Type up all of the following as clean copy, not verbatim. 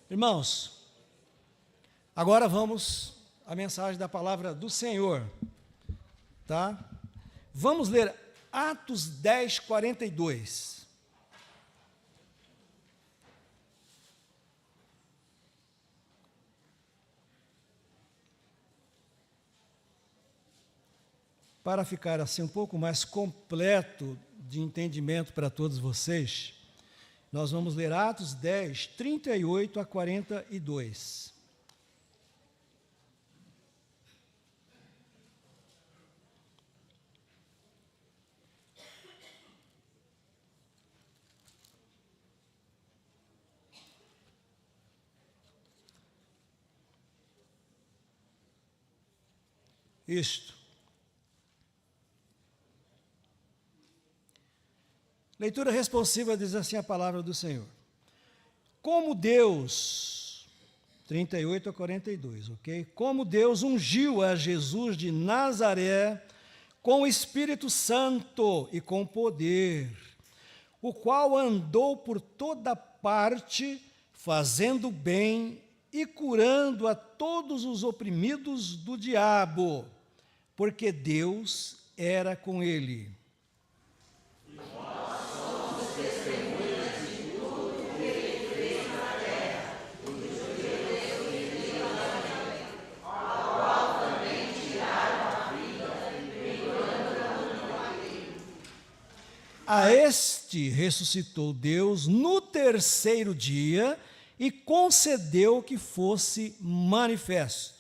Irmãos, agora vamos à mensagem da palavra do Senhor, tá? Vamos ler Atos 10, 42. Para ficar assim um pouco mais completo de entendimento para todos vocês, nós vamos ler Atos 10, 38 a 42. Isto. Leitura responsiva diz assim a palavra do Senhor. Como Deus, 38 a 42, ok? Como Deus ungiu a Jesus de Nazaré com o Espírito Santo e com poder, o qual andou por toda parte, fazendo bem e curando a todos os oprimidos do diabo, porque Deus era com ele. A este ressuscitou Deus no terceiro dia e concedeu que fosse manifesto.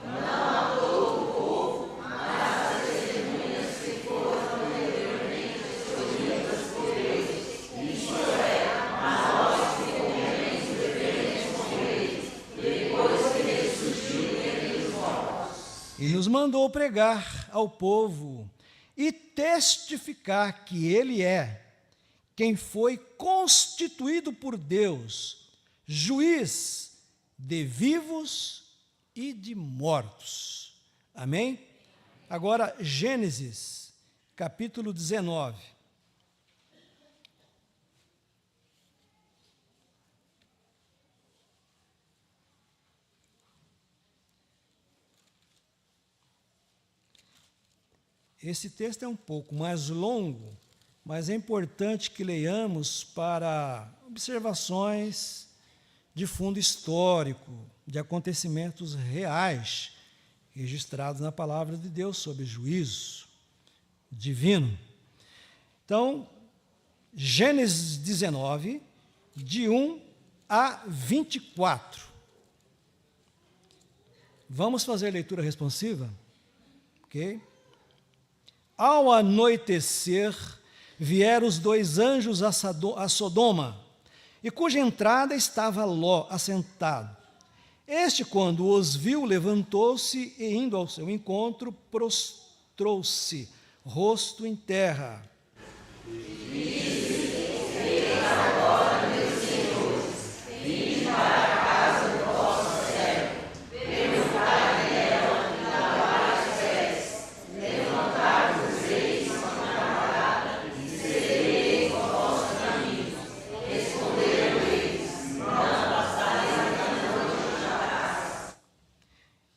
Não a todo o povo, mas as testemunhas que foram anteriormente escolhidas por ele, isto é, a nós que convivemos devidamente com ele, depois que ressurgiu dentre os mortos. E nos mandou pregar ao povo e testificar que ele é quem foi constituído por Deus, juiz de vivos e de mortos. Amém? Agora, Gênesis, capítulo 19. Esse texto é um pouco mais longo, mas é importante que leiamos para observações de fundo histórico, de acontecimentos reais, registrados na palavra de Deus sobre juízo divino. Então, Gênesis 19, de 1 a 24. Vamos fazer leitura responsiva? Ok? Ao anoitecer, vieram os dois anjos a Sodoma, e cuja entrada estava Ló assentado. Este, quando os viu, levantou-se e, indo ao seu encontro, prostrou-se, rosto em terra. Agora, meus senhores, vinde para a casa do vosso servo, perguntai nela e lavai os pés, levantai-vos eis uma camarada, e sereis o vosso caminho. Responderam eles, não passais a noite na casa.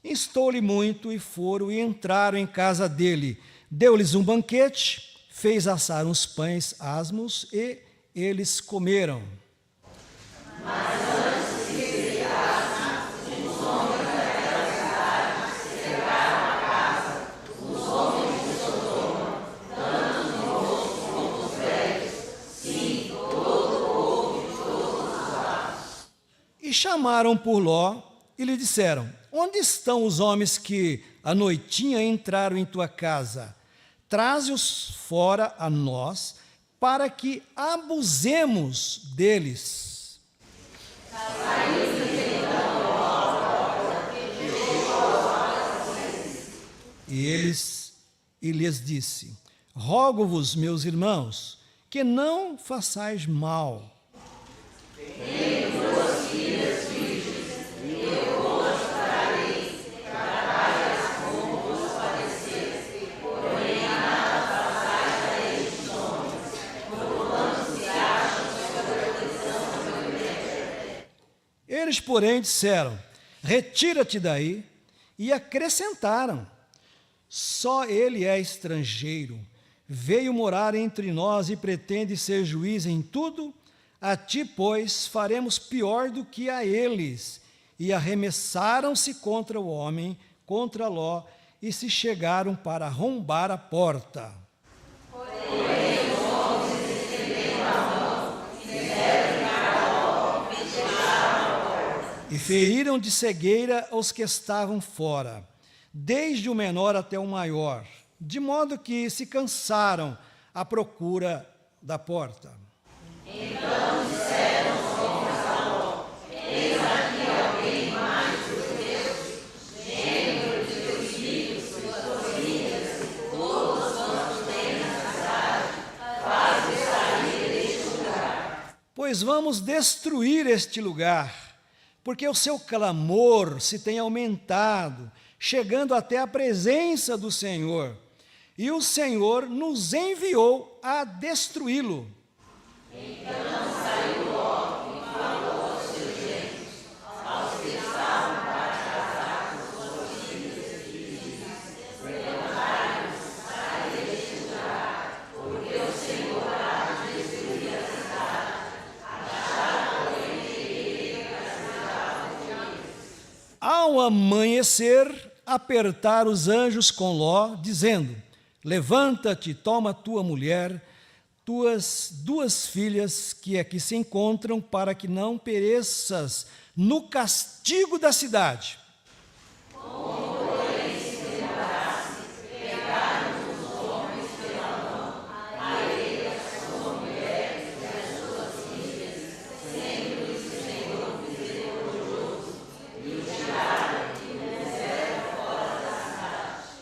Instou-lhe muito e foram e entraram em casa dele. Deu-lhes um banquete, fez assar uns pães asmos e eles comeram. Mas antes que se deitassem, os homens daquela cidade cercaram a casa, os homens de Sodoma, tanto os moços como os velhos, sim, todo o povo de todos os lados. E chamaram por Ló e lhe disseram: onde estão os homens que à noitinha entraram em tua casa? Traze-os fora a nós, para que abusemos deles. E lhes disse: rogo-vos, meus irmãos, que não façais mal. Tenho duas filhas virgens, e eu vou-las trareis, tratai-as como vos parecer, porém a nada façais a estes homens, porquanto se acham sob a proteção do meu. Eles, porém, disseram: retira-te daí, e acrescentaram: só ele é estrangeiro, veio morar entre nós e pretende ser juiz em tudo. A ti, pois, faremos pior do que a eles. E arremessaram-se contra o homem, contra Ló, e se chegaram para arrombar a porta. Porém, os homens estenderam a mão, fizeram entrar Ló e fecharam a porta. E feriram de cegueira os que estavam fora, desde o menor até o maior, de modo que se cansaram à procura da porta. Então disseram os homens a Ló: eis aqui alguém mais dos teus, gênero de teus filhos, tuas filhas, todos quantos tens na cidade, faz-os sair deste lugar. Pois vamos destruir este lugar, porque o seu clamor se tem aumentado, chegando até a presença do Senhor, e o Senhor nos enviou a destruí-lo. Então saiu Ló e falou aos seus genros, aos que estavam para casar com suas filhas e filhas: levantai-vos, saí deste lugar, porque o Senhor há de destruir a cidade. Acharam, porém, que ele castigava eles. Ao amanhecer, apertaram os anjos com Ló, dizendo: levanta-te, toma tua mulher, tuas 2 filhas que aqui se encontram, para que não pereças no castigo da cidade. Como, porém, se lembrasse, pegaram os homens pela mão, a ele e a sua mulher e as suas filhas, sendo isso o Senhor misericordioso, e o tiraram e o puseram fora da cidade.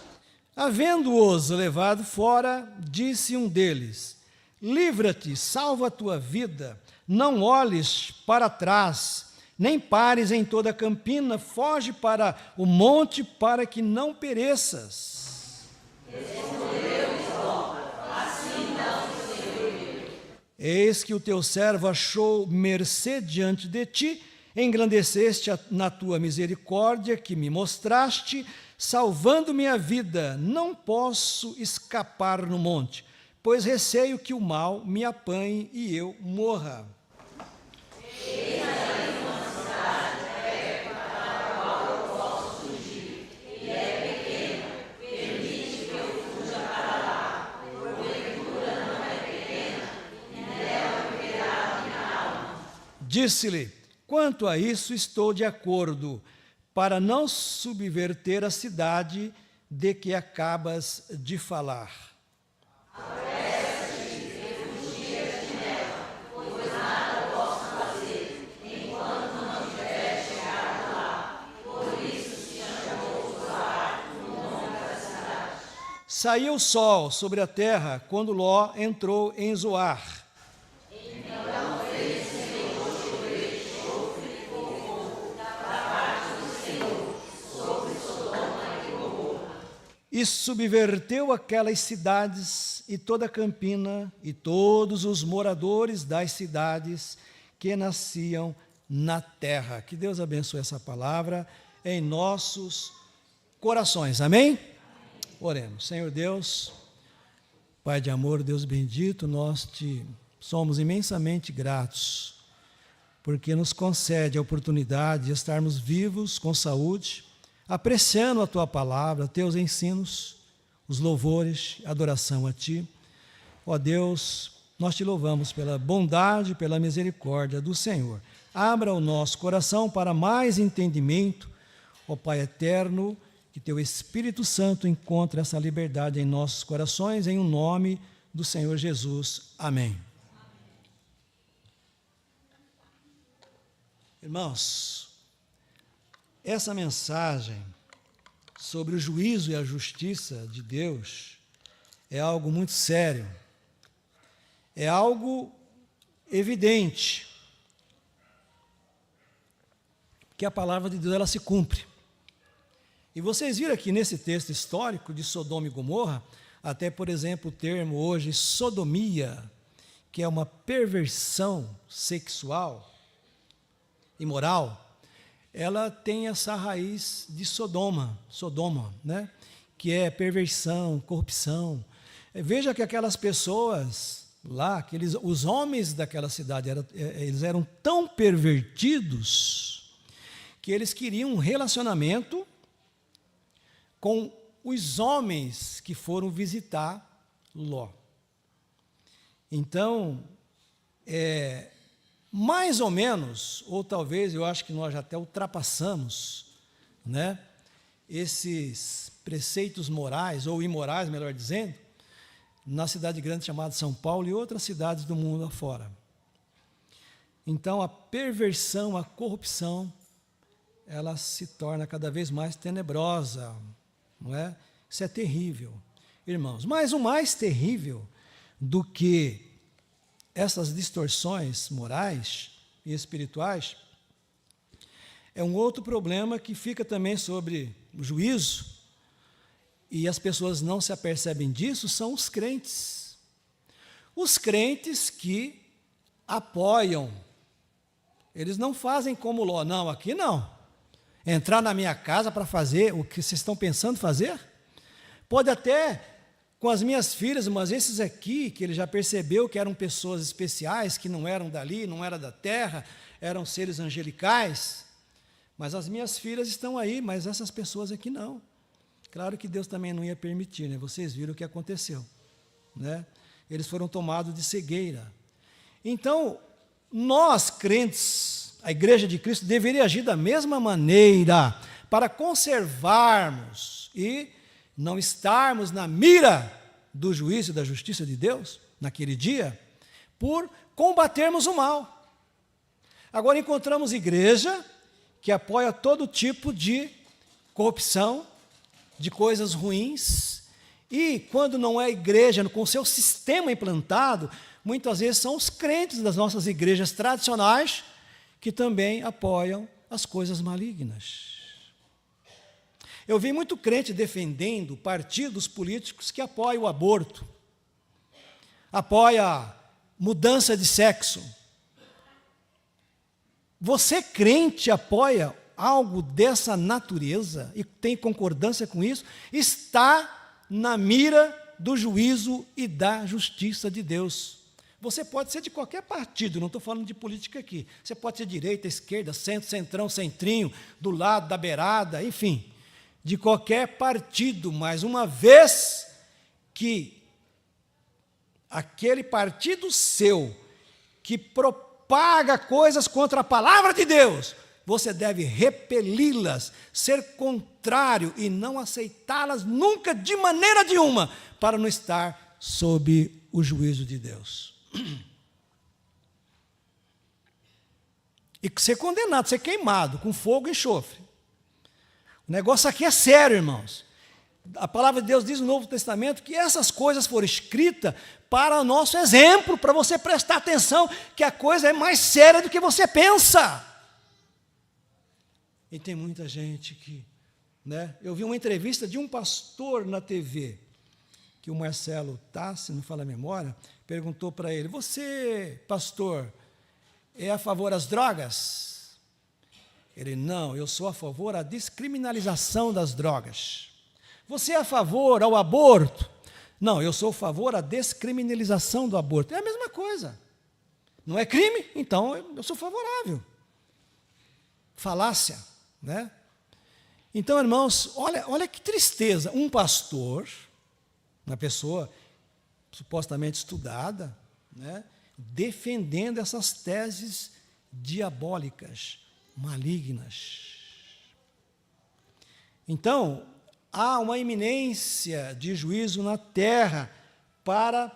Havendo-os levado fora, disse um deles: livra-te, salva a tua vida, não olhes para trás, nem pares em toda a campina, foge para o monte, para que não pereças. Respondeu-lhes Ló: assim não o Senhor. Eis que o teu servo achou mercê diante de ti, engrandeceste na tua misericórdia que me mostraste, salvando minha vida. Não posso escapar no monte, pois receio que o mal me apanhe e eu morra. Eis aí uma cidade perto para a qual eu posso fugir, e é pequena, permite que eu fuja para lá, porventura não é pequena, e nela viverá minha alma. Disse-lhe: quanto a isso estou de acordo, para não subverter a cidade de que acabas de falar. Saiu o sol sobre a terra quando Ló entrou em Zoar. Então fez o Senhor chover enxofre e fogo da parte do Senhor sobre Sodoma e Gomorra. E subverteu aquelas cidades e toda a campina e todos os moradores das cidades que nasciam na terra. Que Deus abençoe essa palavra em nossos corações. Amém? Oremos. Senhor Deus, Pai de amor, Deus bendito, nós te somos imensamente gratos, porque nos concede a oportunidade de estarmos vivos, com saúde, apreciando a Tua palavra, Teus ensinos, os louvores, a adoração a Ti. Ó Deus, nós Te louvamos pela bondade, pela misericórdia do Senhor. Abra o nosso coração para mais entendimento, ó Pai eterno, que Teu Espírito Santo encontre essa liberdade em nossos corações, em nome do Senhor Jesus. Amém. Irmãos, essa mensagem sobre o juízo e a justiça de Deus é algo muito sério, é algo evidente, que a palavra de Deus ela se cumpre. E vocês viram aqui nesse texto histórico de Sodoma e Gomorra, até, por exemplo, o termo hoje sodomia, que é uma perversão sexual, imoral, ela tem essa raiz de Sodoma, né? Que é perversão, corrupção. Veja que aquelas pessoas lá, os homens daquela cidade, eles eram tão pervertidos que eles queriam um relacionamento com os homens que foram visitar Ló. Então, mais ou menos, ou talvez eu acho que nós já até ultrapassamos, né, esses preceitos morais, ou imorais, melhor dizendo, na cidade grande chamada São Paulo e outras cidades do mundo afora. Então, a perversão, a corrupção, ela se torna cada vez mais tenebrosa, não é? Isso é terrível, irmãos. Mas o mais terrível do que essas distorções morais e espirituais é um outro problema que fica também sobre o juízo, e as pessoas não se apercebem disso, são os crentes. Os crentes que apoiam, eles não fazem como Ló, não, aqui não. Entrar na minha casa para fazer o que vocês estão pensando fazer? Pode até, com as minhas filhas, mas esses aqui, que ele já percebeu que eram pessoas especiais, que não eram dali, não eram da terra, eram seres angelicais, mas as minhas filhas estão aí, mas essas pessoas aqui não. Claro que Deus também não ia permitir, né? Vocês viram o que aconteceu, né? Eles foram tomados de cegueira. Então, nós, crentes, a Igreja de Cristo, deveria agir da mesma maneira para conservarmos e não estarmos na mira do juízo e da justiça de Deus, naquele dia, por combatermos o mal. Agora encontramos igreja que apoia todo tipo de corrupção, de coisas ruins, e quando não é igreja, com o seu sistema implantado, muitas vezes são os crentes das nossas igrejas tradicionais que também apoiam as coisas malignas. Eu vi muito crente defendendo partidos políticos que apoiam o aborto, apoia a mudança de sexo. Você, crente, apoia algo dessa natureza e tem concordância com isso, está na mira do juízo e da justiça de Deus. Você pode ser de qualquer partido, não estou falando de política aqui. Você pode ser direita, esquerda, centro, centrão, centrinho, do lado, da beirada, enfim, de qualquer partido, mas uma vez que aquele partido seu que propaga coisas contra a palavra de Deus, você deve repeli-las, ser contrário e não aceitá-las nunca, de maneira nenhuma, para não estar sob o juízo de Deus. E ser condenado, ser queimado com fogo e enxofre. O negócio aqui é sério, irmãos. A palavra de Deus diz no Novo Testamento que essas coisas foram escritas para o nosso exemplo, para você prestar atenção que a coisa é mais séria do que você pensa. E tem muita gente que, né? Eu vi uma entrevista de um pastor na TV, que o Marcelo Tassi, não fala a memória, perguntou para ele: você, pastor, é a favor das drogas? Ele: não, eu sou a favor da descriminalização das drogas. Você é a favor ao aborto? Não, eu sou a favor da descriminalização do aborto. É a mesma coisa. Não é crime? Então eu sou favorável. Falácia, né? Então, irmãos, olha que tristeza. Um pastor, uma pessoa supostamente estudada, né, defendendo essas teses diabólicas, malignas. Então, há uma iminência de juízo na terra para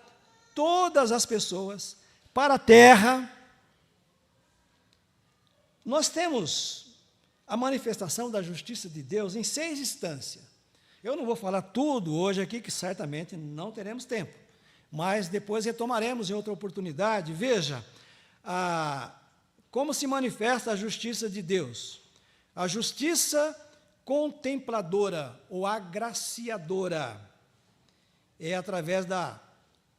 todas as pessoas, para a terra. Nós temos a manifestação da justiça de Deus em 6 instâncias. Eu não vou falar tudo hoje aqui, que certamente não teremos tempo, mas depois retomaremos em outra oportunidade. Veja, como se manifesta a justiça de Deus. A justiça contempladora ou agraciadora é através da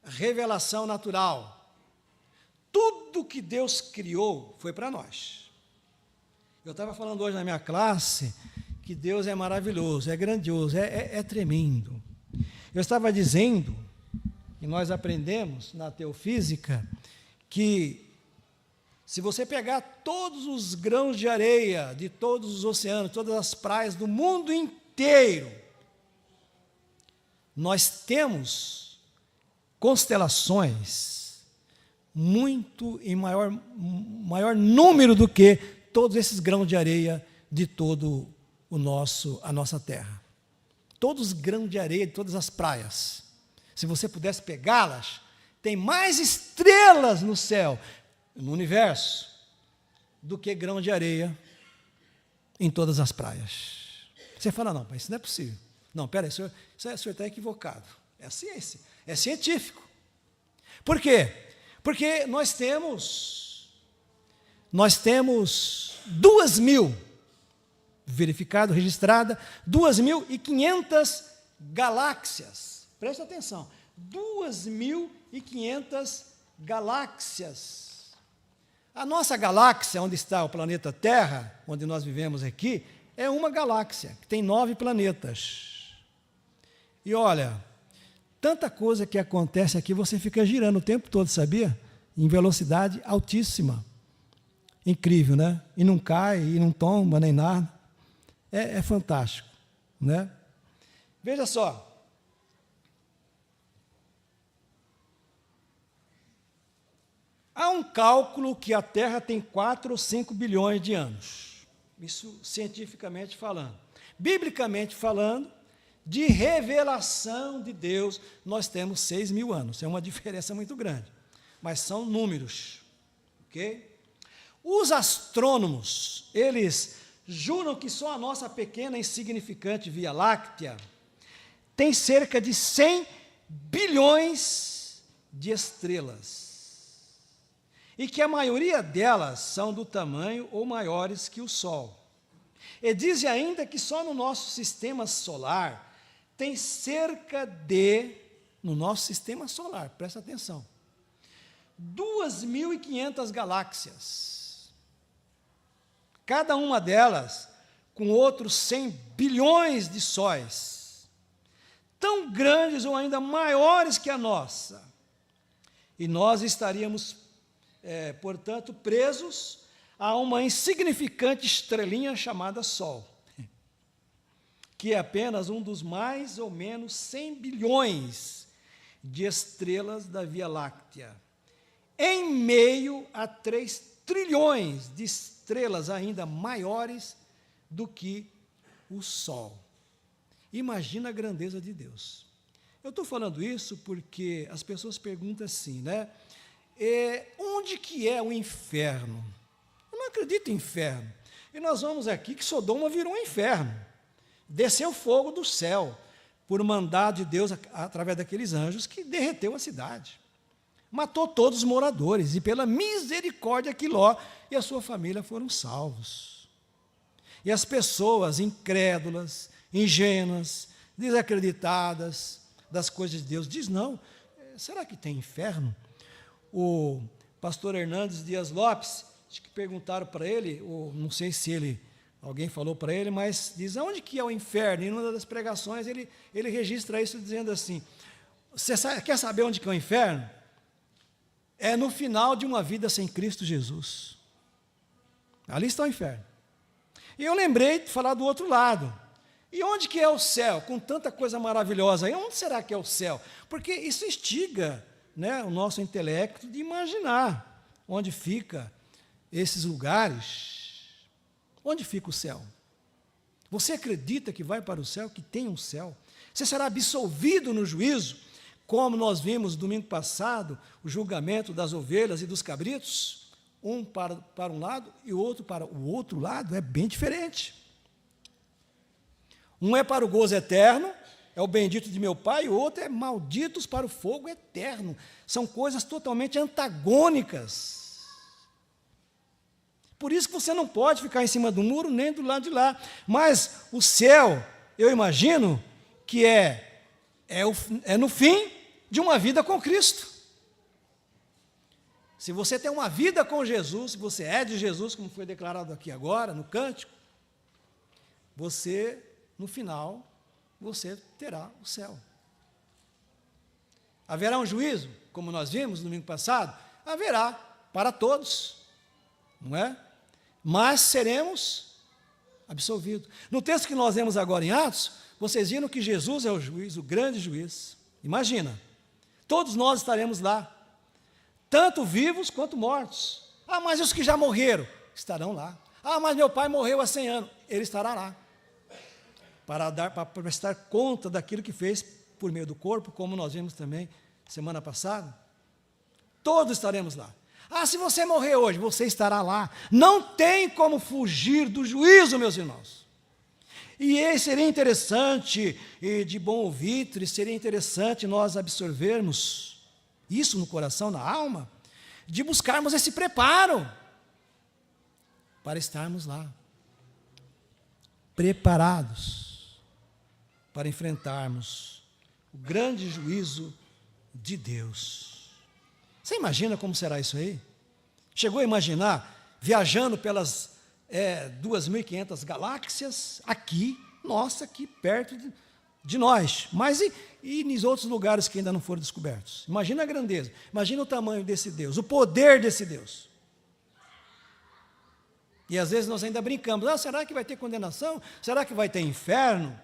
revelação natural. Tudo que Deus criou foi para nós. Eu estava falando hoje na minha classe que Deus é maravilhoso, é grandioso, é tremendo. Eu estava dizendo que nós aprendemos na teofísica que se você pegar todos os grãos de areia de todos os oceanos, todas as praias do mundo inteiro, nós temos constelações muito em maior número do que todos esses grãos de areia de todo a nossa terra. Todos os grãos de areia de todas as praias. Se você pudesse pegá-las, tem mais estrelas no céu, no universo, do que grão de areia em todas as praias. Você fala, não, mas isso não é possível. Não, peraí, o senhor está equivocado. É a ciência, é científico. Por quê? Porque nós temos 2.000, verificado, registrada, 2.500 galáxias. Presta atenção, 2.500 galáxias. A nossa galáxia, onde está o planeta Terra, onde nós vivemos aqui, é uma galáxia, que tem 9 planetas. E olha, tanta coisa que acontece aqui, você fica girando o tempo todo, sabia? Em velocidade altíssima. Incrível, né? E não cai, e não tomba, nem nada. É fantástico, né? Veja só. Há um cálculo que a Terra tem 4 ou 5 bilhões de anos. Isso cientificamente falando. Biblicamente falando, de revelação de Deus, nós temos 6.000 anos. É uma diferença muito grande. Mas são números. Ok? Os astrônomos, eles juram que só a nossa pequena e insignificante Via Láctea tem cerca de 100 bilhões de estrelas. E que a maioria delas são do tamanho ou maiores que o Sol. E dizem ainda que só no nosso sistema solar tem cerca de, no nosso sistema solar, presta atenção, 2.500 galáxias. Cada uma delas com outros 100 bilhões de sóis, tão grandes ou ainda maiores que a nossa. E nós estaríamos, portanto, presos a uma insignificante estrelinha chamada Sol, que é apenas um dos mais ou menos 100 bilhões de estrelas da Via Láctea, em meio a 3 trilhões de estrelas ainda maiores do que o Sol. Imagina a grandeza de Deus. Eu estou falando isso porque as pessoas perguntam assim, né? Onde que é o inferno? Eu não acredito em inferno. E nós vamos aqui que Sodoma virou um inferno. Desceu fogo do céu, por mandado de Deus, através daqueles anjos, que derreteu a cidade. Matou todos os moradores, e pela misericórdia que Ló e a sua família foram salvos. E as pessoas incrédulas, ingênuas, desacreditadas das coisas de Deus, diz não, será que tem inferno? O pastor Hernandes Dias Lopes, acho que perguntaram para ele, ou não sei se alguém falou para ele, mas diz, aonde que é o inferno? E em uma das pregações ele registra isso dizendo assim, você quer saber onde que é o inferno? É no final de uma vida sem Cristo Jesus. Ali está o inferno. E eu lembrei de falar do outro lado. E onde que é o céu? Com tanta coisa maravilhosa. E onde será que é o céu? Porque isso instiga, né, o nosso intelecto de imaginar onde fica esses lugares. Onde fica o céu? Você acredita que vai para o céu, que tem um céu? Você será absolvido no juízo, como nós vimos domingo passado, o julgamento das ovelhas e dos cabritos, um para um lado e o outro para o outro lado, é bem diferente. Um é para o gozo eterno, é o bendito de meu Pai, e o outro é malditos para o fogo eterno. São coisas totalmente antagônicas. Por isso que você não pode ficar em cima do muro, nem do lado de lá. Mas o céu, eu imagino, que é no fim de uma vida com Cristo. Se você tem uma vida com Jesus, se você é de Jesus, como foi declarado aqui agora, no cântico, você, no final, você terá o céu. Haverá um juízo, como nós vimos no domingo passado? Haverá, para todos, não é? Mas seremos absolvidos. No texto que nós lemos agora em Atos, vocês viram que Jesus é o juiz, o grande juiz. Imagina, todos nós estaremos lá, tanto vivos quanto mortos. Ah, mas os que já morreram estarão lá. Ah, mas meu pai morreu há 100 anos. Ele estará lá, para prestar conta daquilo que fez por meio do corpo, como nós vimos também semana passada. Todos estaremos lá. Ah, se você morrer hoje, você estará lá. Não tem como fugir do juízo, meus irmãos. E seria interessante, e de bom ouvido, seria interessante nós absorvermos isso no coração, na alma, de buscarmos esse preparo para estarmos lá, preparados para enfrentarmos o grande juízo de Deus. Você imagina como será isso aí? Chegou a imaginar, viajando pelas 2.500 galáxias, aqui perto de nós, mas e nos outros lugares que ainda não foram descobertos? Imagina a grandeza, imagina o tamanho desse Deus, o poder desse Deus. E às vezes nós ainda brincamos, será que vai ter condenação? Será que vai ter inferno?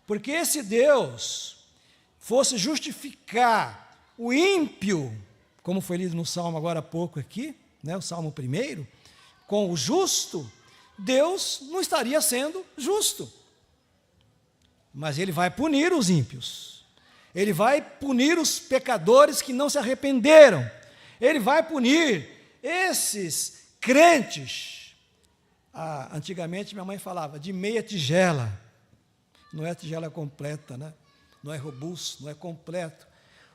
Porque esse Deus fosse justificar o ímpio, como foi lido no Salmo agora há pouco aqui, né, o Salmo 1, com o justo, Deus não estaria sendo justo. Mas Ele vai punir os ímpios. Ele vai punir os pecadores que não se arrependeram. Ele vai punir esses crentes. Antigamente minha mãe falava de meia tigela. Não é tigela completa, né? Não é robusto, não é completo.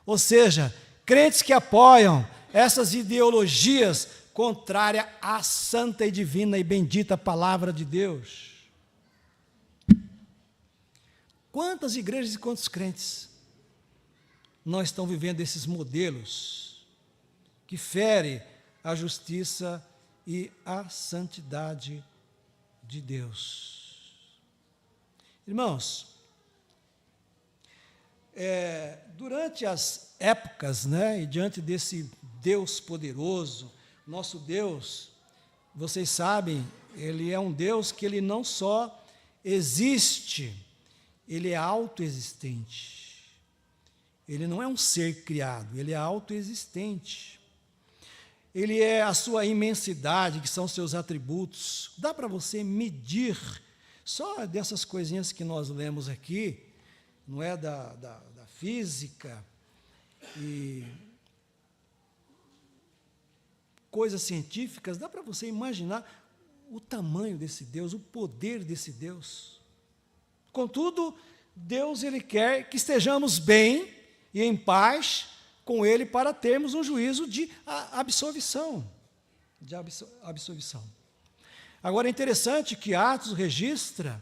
Ou seja, crentes que apoiam essas ideologias contrárias à santa e divina e bendita palavra de Deus. Quantas igrejas e quantos crentes não estão vivendo esses modelos que ferem a justiça e a santidade de Deus? Irmãos, durante as épocas, né, e diante desse Deus poderoso, nosso Deus, vocês sabem, Ele é um Deus que Ele não só existe, Ele é autoexistente. Ele não é um ser criado, Ele é autoexistente. Ele é a sua imensidade, que são seus atributos. Dá para você medir, só dessas coisinhas que nós lemos aqui, não é da física e coisas científicas, dá para você imaginar o tamanho desse Deus, o poder desse Deus. Contudo, Deus Ele quer que estejamos bem e em paz com Ele para termos um juízo de absolvição. Agora é interessante que Atos registra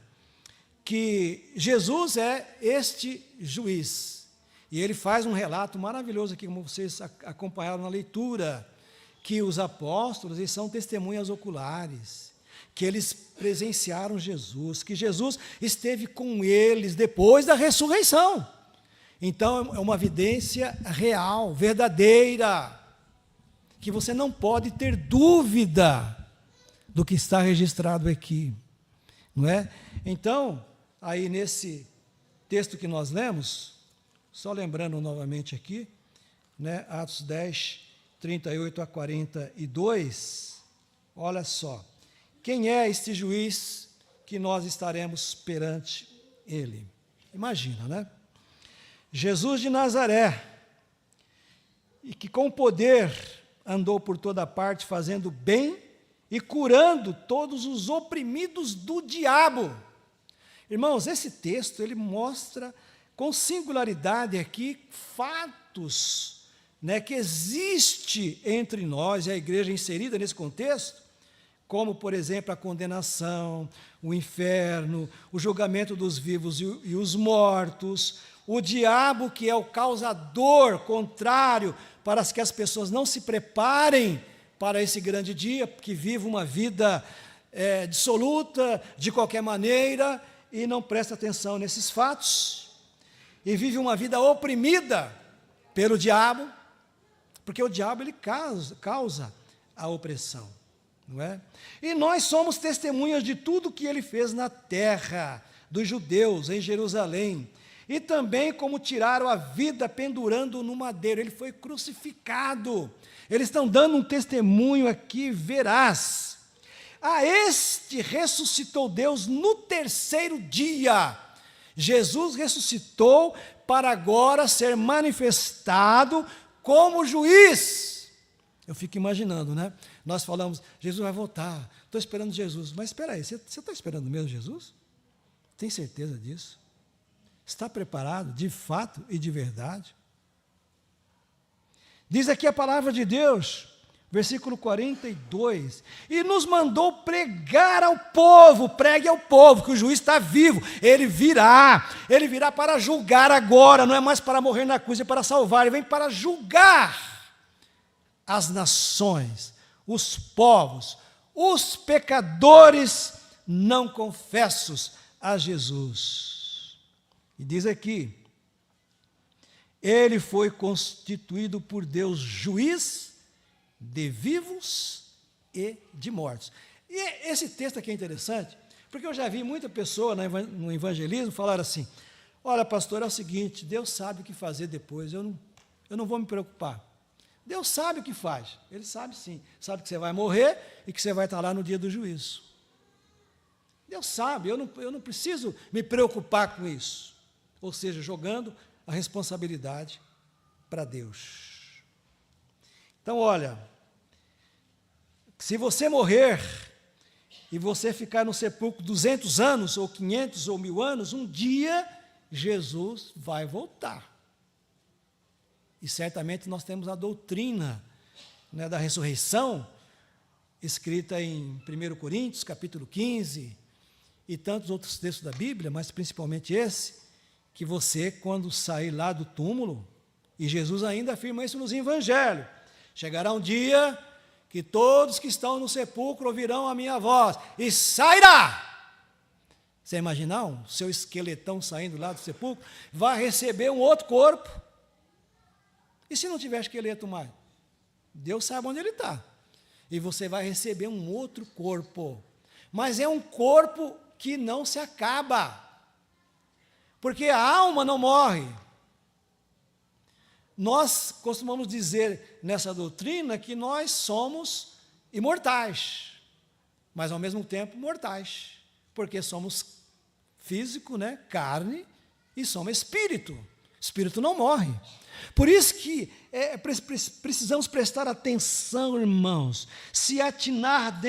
que Jesus é este juiz. E ele faz um relato maravilhoso aqui, como vocês acompanharam na leitura, que os apóstolos, eles são testemunhas oculares, que eles presenciaram Jesus, que Jesus esteve com eles depois da ressurreição. Então, é uma evidência real, verdadeira, que você não pode ter dúvida do que está registrado aqui, não é? Então, aí nesse texto que nós lemos, só lembrando novamente aqui, né, Atos 10, 38 a 42, olha só, quem é este juiz que nós estaremos perante ele? Imagina, né? Jesus de Nazaré, e que com poder andou por toda parte fazendo bem e curando todos os oprimidos do diabo. Irmãos, esse texto, ele mostra com singularidade aqui fatos, né, que existe entre nós e a igreja inserida nesse contexto, como, por exemplo, a condenação, o inferno, o julgamento dos vivos e os mortos, o diabo, que é o causador contrário para que as pessoas não se preparem para esse grande dia, que vive uma vida dissoluta de qualquer maneira e não presta atenção nesses fatos, e vive uma vida oprimida pelo diabo, porque o diabo ele causa a opressão, não é? E nós somos testemunhas de tudo que ele fez na terra dos judeus, em Jerusalém, e também como tiraram a vida pendurando no madeiro. Ele foi crucificado. Eles estão dando um testemunho aqui veraz. A este ressuscitou Deus no terceiro dia. Jesus ressuscitou para agora ser manifestado como juiz. Eu fico imaginando, né? Nós falamos, Jesus vai voltar, estou esperando Jesus. Mas espera aí, você está esperando mesmo Jesus? Tem certeza disso? Está preparado de fato e de verdade? Diz aqui a palavra de Deus, versículo 42, e nos mandou pregar ao povo, pregue ao povo, que o juiz está vivo, ele virá para julgar agora, não é mais para morrer na cruz, é para salvar, ele vem para julgar as nações, os povos, os pecadores não confessos a Jesus. E diz aqui, ele foi constituído por Deus juiz de vivos e de mortos. E esse texto aqui é interessante, porque eu já vi muita pessoa no evangelismo falar assim, olha pastor, é o seguinte, Deus sabe o que fazer depois, eu não vou me preocupar. Deus sabe o que faz, Ele sabe sim, sabe que você vai morrer e que você vai estar lá no dia do juízo. Deus sabe, eu não preciso me preocupar com isso. Ou seja, jogando a responsabilidade para Deus. Então, olha, se você morrer e você ficar no sepulcro 200 anos, ou 500, ou 1000 anos, um dia Jesus vai voltar. E certamente nós temos a doutrina, né, da ressurreição, escrita em 1 Coríntios, capítulo 15, e tantos outros textos da Bíblia, mas principalmente esse, que você, quando sair lá do túmulo, e Jesus ainda afirma isso nos evangelhos, chegará um dia que todos que estão no sepulcro ouvirão a minha voz, e sairá. Você imaginar o seu esqueletão saindo lá do sepulcro, vai receber um outro corpo, e se não tiver esqueleto mais? Deus sabe onde ele está, e você vai receber um outro corpo, mas é um corpo que não se acaba, porque a alma não morre. Nós costumamos dizer nessa doutrina que nós somos imortais, mas ao mesmo tempo mortais, porque somos físico, né, carne, e somos espírito. Espírito não morre. Por isso que precisamos prestar atenção, irmãos, se atinar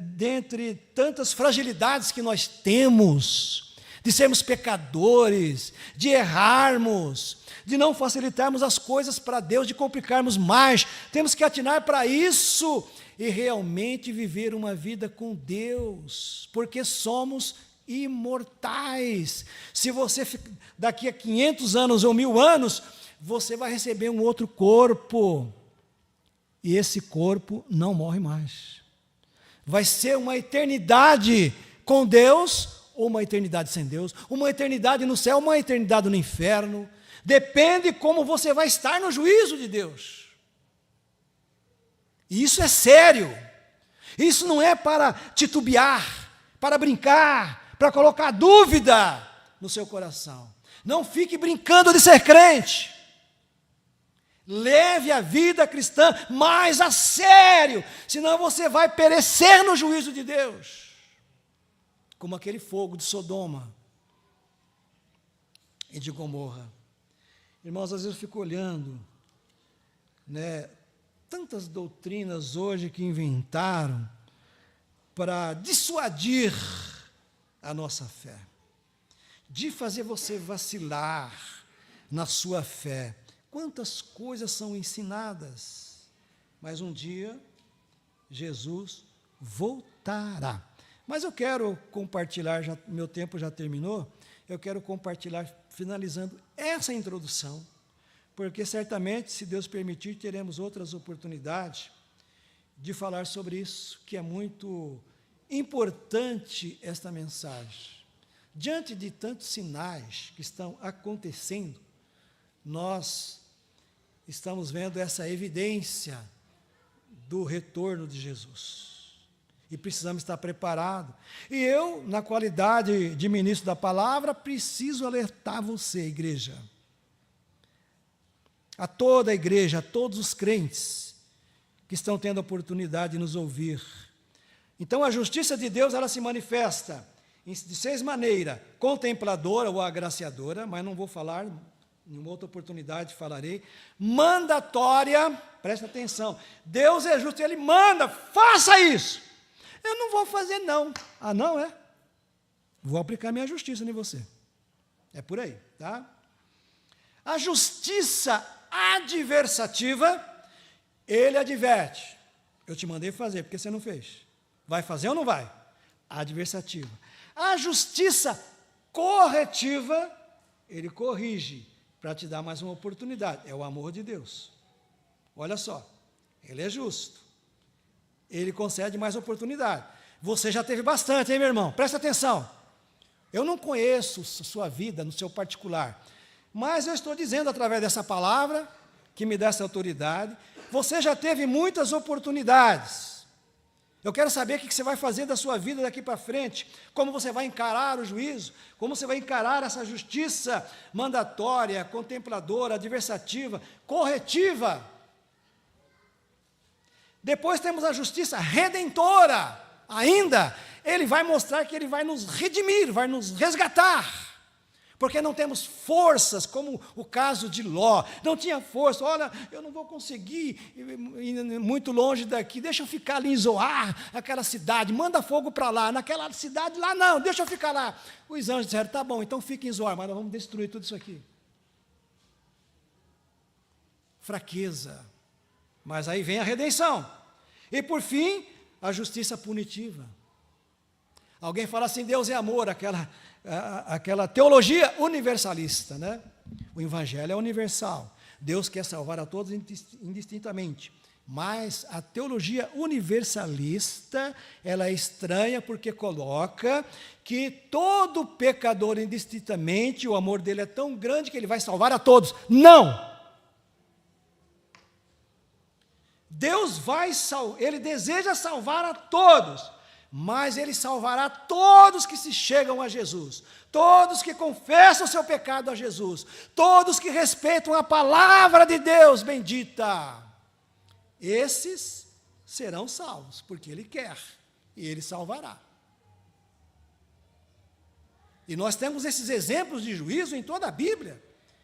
dentre tantas fragilidades que nós temos, de sermos pecadores, de errarmos, de não facilitarmos as coisas para Deus, de complicarmos mais. Temos que atinar para isso e realmente viver uma vida com Deus, porque somos imortais. Se você daqui a 500 anos ou 1000 anos, você vai receber um outro corpo, e esse corpo não morre mais. Vai ser uma eternidade com Deus, ou uma eternidade sem Deus, uma eternidade no céu, uma eternidade no inferno. Depende como você vai estar no juízo de Deus. E isso é sério. Isso não é para titubear, para brincar, para colocar dúvida no seu coração. Não fique brincando de ser crente. Leve a vida cristã mais a sério, senão você vai perecer no juízo de Deus, como aquele fogo de Sodoma e de Gomorra. Irmãos, às vezes eu fico olhando, né, tantas doutrinas hoje que inventaram para dissuadir a nossa fé, de fazer você vacilar na sua fé. Quantas coisas são ensinadas, mas um dia Jesus voltará. Mas eu quero compartilhar, meu tempo já terminou, eu quero compartilhar, finalizando essa introdução, porque certamente, se Deus permitir, teremos outras oportunidades de falar sobre isso, que é muito importante esta mensagem. Diante de tantos sinais que estão acontecendo, nós estamos vendo essa evidência do retorno de Jesus. E precisamos estar preparados. E eu, na qualidade de ministro da palavra, preciso alertar você, igreja. A toda a igreja, a todos os crentes que estão tendo a oportunidade de nos ouvir. Então, a justiça de Deus, ela se manifesta de 6 maneiras: contempladora ou agraciadora, mas não vou falar, em uma outra oportunidade falarei. Mandatória, presta atenção, Deus é justo, Ele manda, faça isso. Eu não vou fazer não. Ah, não é? Vou aplicar minha justiça em você. É por aí, tá? A justiça adversativa, Ele adverte. Eu te mandei fazer, porque você não fez. Vai fazer ou não vai? Adversativa. A justiça corretiva, Ele corrige, para te dar mais uma oportunidade. É o amor de Deus. Olha só, Ele é justo. Ele concede mais oportunidade. Você já teve bastante, hein, meu irmão? Presta atenção. Eu não conheço sua vida no seu particular, mas eu estou dizendo através dessa palavra, que me dá essa autoridade, você já teve muitas oportunidades. Eu quero saber o que você vai fazer da sua vida daqui para frente, como você vai encarar o juízo, como você vai encarar essa justiça mandatória, contempladora, adversativa, corretiva. Depois temos a justiça redentora. Ainda, Ele vai mostrar que Ele vai nos redimir, vai nos resgatar. Porque não temos forças, como o caso de Ló. Não tinha força, olha, eu não vou conseguir ir muito longe daqui, deixa eu ficar ali em Zoar, aquela cidade, manda fogo para lá, naquela cidade lá não, deixa eu ficar lá. Os anjos disseram, tá bom, então fica em Zoar, mas nós vamos destruir tudo isso aqui. Fraqueza. Mas aí vem a redenção. E por fim, a justiça punitiva. Alguém fala assim, Deus é amor, aquela teologia universalista, né? O evangelho é universal. Deus quer salvar a todos indistintamente. Mas a teologia universalista, ela é estranha porque coloca que todo pecador indistintamente, o amor dele é tão grande que ele vai salvar a todos. Não! Deus Ele deseja salvar a todos, mas Ele salvará todos que se chegam a Jesus, todos que confessam o seu pecado a Jesus, todos que respeitam a palavra de Deus bendita. Esses serão salvos, porque Ele quer, e Ele salvará. E nós temos esses exemplos de juízo em toda a Bíblia.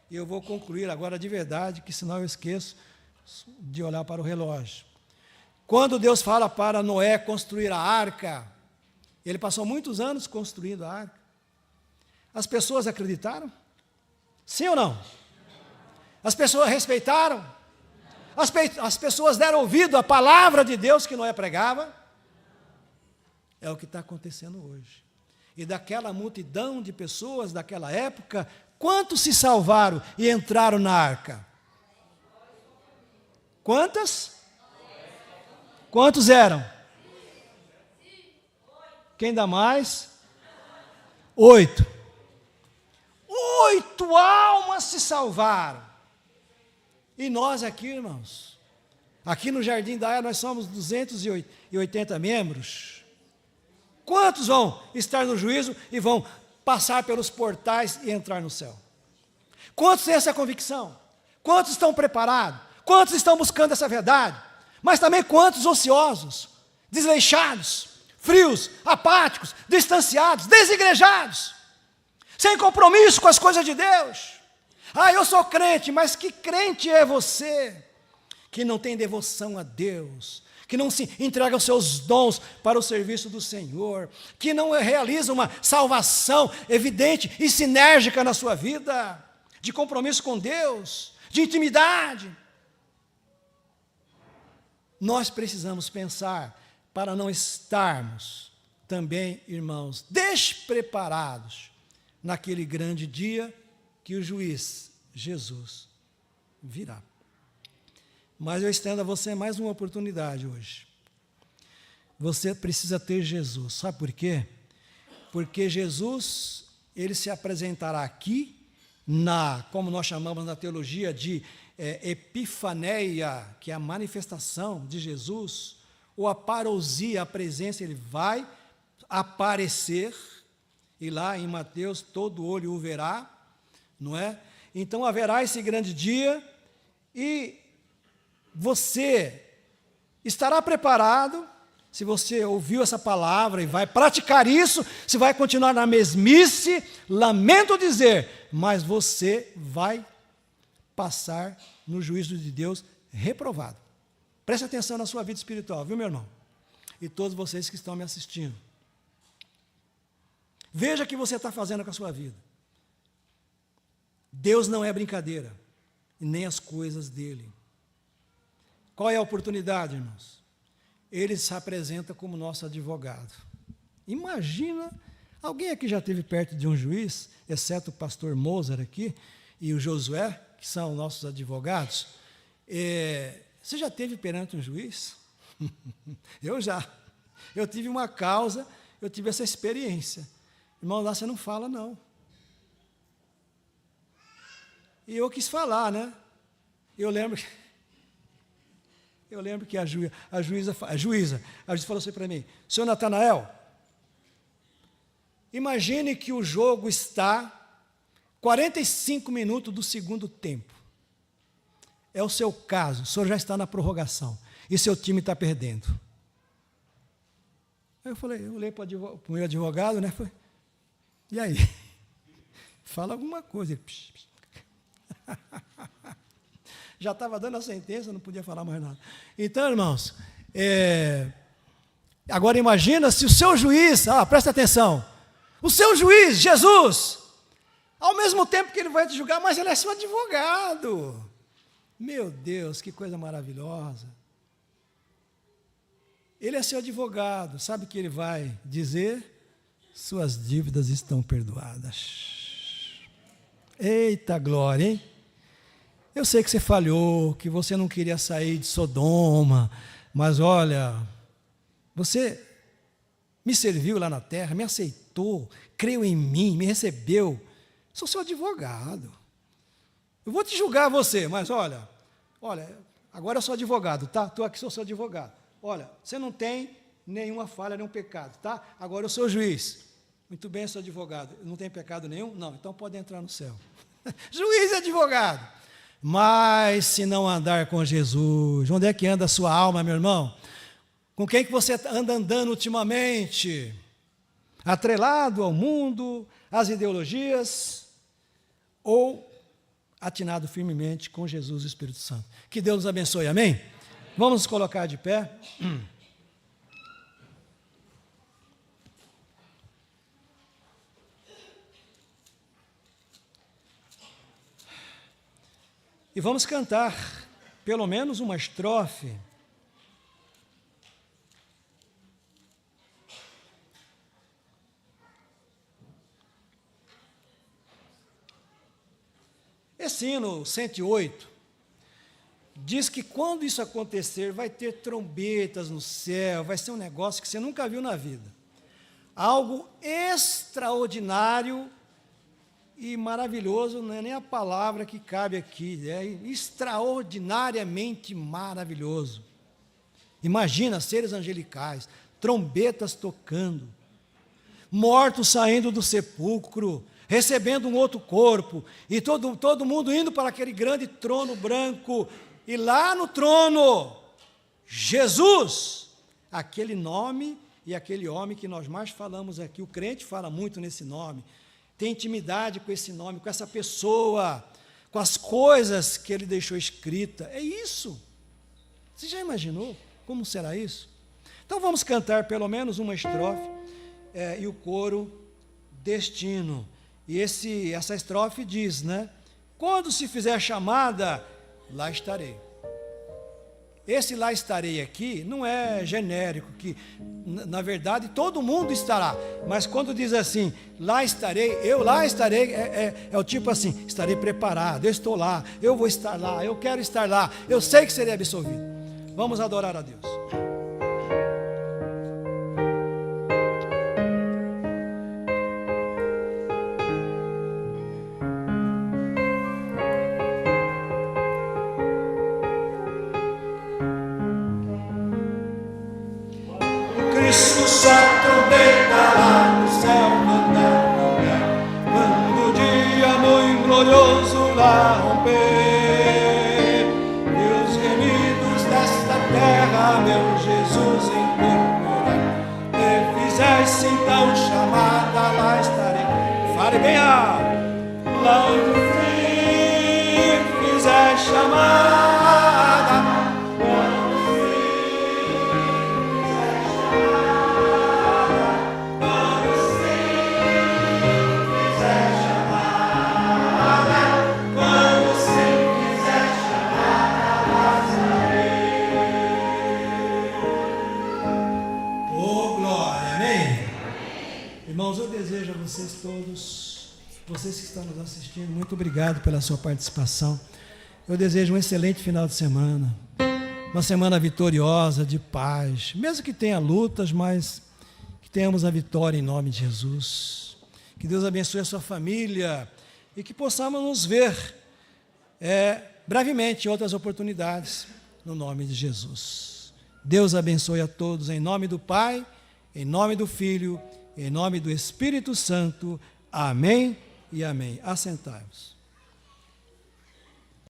E eu vou concluir agora de verdade, que senão eu esqueço de olhar para o relógio. Quando Deus fala para Noé construir a arca, ele passou muitos anos construindo a arca. As pessoas acreditaram? Sim ou não? As pessoas respeitaram? As pessoas deram ouvido à palavra de Deus que Noé pregava? É o que está acontecendo hoje. E daquela multidão de pessoas daquela época, quantos se salvaram e entraram na arca? Quantas? Quantos eram? Quem dá mais? 8. 8 almas se salvaram. E nós aqui, irmãos, aqui no Jardim da Aia, nós somos 280 membros. Quantos vão estar no juízo e vão passar pelos portais e entrar no céu? Quantos têm essa convicção? Quantos estão preparados? Quantos estão buscando essa verdade? Mas também quantos ociosos, desleixados, frios, apáticos, distanciados, desigrejados, sem compromisso com as coisas de Deus. Ah, eu sou crente, mas que crente é você que não tem devoção a Deus, que não se entrega os seus dons para o serviço do Senhor, que não realiza uma salvação evidente e sinérgica na sua vida, de compromisso com Deus, de intimidade? nós precisamos pensar para não estarmos também, irmãos, despreparados naquele grande dia que o juiz, Jesus, virá. Mas eu estendo a você mais uma oportunidade hoje. Você precisa ter Jesus. Sabe por quê? Porque Jesus, ele se apresentará aqui, como nós chamamos na teologia de epifaneia, que é a manifestação de Jesus, ou a parousia, a presença, ele vai aparecer, e lá em Mateus todo olho o verá, não é? Então haverá esse grande dia, e você estará preparado. Se você ouviu essa palavra e vai praticar isso, se vai continuar na mesmice, lamento dizer, mas você vai passar no juízo de Deus reprovado. Preste atenção na sua vida espiritual, viu, meu irmão? E todos vocês que estão me assistindo. Veja o que você está fazendo com a sua vida. Deus não é brincadeira, e nem as coisas dele. Qual é a oportunidade, irmãos? Ele se apresenta como nosso advogado. Imagina, alguém aqui já esteve perto de um juiz, exceto o pastor Mozart aqui, e o Josué, que são nossos advogados. Você já esteve perante um juiz? Eu já. Eu tive uma causa, eu tive essa experiência. Irmão, lá você não fala, não. E eu quis falar, né? Eu lembro que a juíza falou assim para mim: senhor Natanael, imagine que o jogo está 45 minutos do segundo tempo. É o seu caso, o senhor já está na prorrogação, e seu time está perdendo. Aí eu olhei para o meu advogado, né? Falei, e aí? Fala alguma coisa. Ele, psh, psh. Já estava dando a sentença, não podia falar mais nada. Então, irmãos, agora imagina se o seu juiz, presta atenção, o seu juiz, Jesus, ao mesmo tempo que ele vai te julgar, mas ele é seu advogado. Meu Deus, que coisa maravilhosa. Ele é seu advogado, sabe o que ele vai dizer? Suas dívidas estão perdoadas. Eita glória, hein? Eu sei que você falhou, que você não queria sair de Sodoma, mas olha, você me serviu lá na terra, me aceitou, creu em mim, me recebeu. Sou seu advogado. Eu vou te julgar você, mas olha, agora eu sou advogado, tá? Estou aqui, sou seu advogado. Olha, você não tem nenhuma falha, nenhum pecado, tá? Agora eu sou juiz. Muito bem, eu sou advogado. Não tem pecado nenhum? Não, então pode entrar no céu. Juiz e advogado. Mas se não andar com Jesus, onde é que anda a sua alma, meu irmão? Com quem que você anda andando ultimamente? Atrelado ao mundo, às ideologias, ou atinado firmemente com Jesus e o Espírito Santo? Que Deus nos abençoe, amém? Vamos nos colocar de pé. E vamos cantar pelo menos uma estrofe. Esse hino 108 diz que quando isso acontecer, vai ter trombetas no céu, vai ser um negócio que você nunca viu na vida. Algo extraordinário e maravilhoso, não é nem a palavra que cabe aqui, é extraordinariamente maravilhoso. Imagina seres angelicais, trombetas tocando, mortos saindo do sepulcro, recebendo um outro corpo, e todo mundo indo para aquele grande trono branco, e lá no trono, Jesus, aquele nome e aquele homem que nós mais falamos aqui, o crente fala muito nesse nome, tem intimidade com esse nome, com essa pessoa, com as coisas que ele deixou escrita. É isso. Você já imaginou como será isso? Então vamos cantar pelo menos uma estrofe e o coro Destino. E essa estrofe diz, né? Quando se fizer a chamada, lá estarei. esse lá estarei aqui não é genérico, que na verdade todo mundo estará, mas quando diz assim, lá estarei, eu lá estarei, é o tipo assim, estarei preparado, eu estou lá, eu vou estar lá, eu quero estar lá, eu sei que serei absolvido. Vamos adorar a Deus. Cristo só trombeta lá no céu, quando o dia muito glorioso lá romper, e os gemidos desta terra, meu Jesus, incorporar, e fizesse então chamada, lá estarei. Fale bem alto. Lá onde o frio fizer chamada, irmãos, eu desejo a vocês todos, vocês que estão nos assistindo, muito obrigado pela sua participação. Eu desejo um excelente final de semana, uma semana vitoriosa, de paz, mesmo que tenha lutas, mas que tenhamos a vitória em nome de Jesus. Que Deus abençoe a sua família e que possamos nos ver brevemente em outras oportunidades, no nome de Jesus. Deus abençoe a todos, em nome do Pai, em nome do Filho, em nome do Espírito Santo. Amém e amém. Assentai-vos.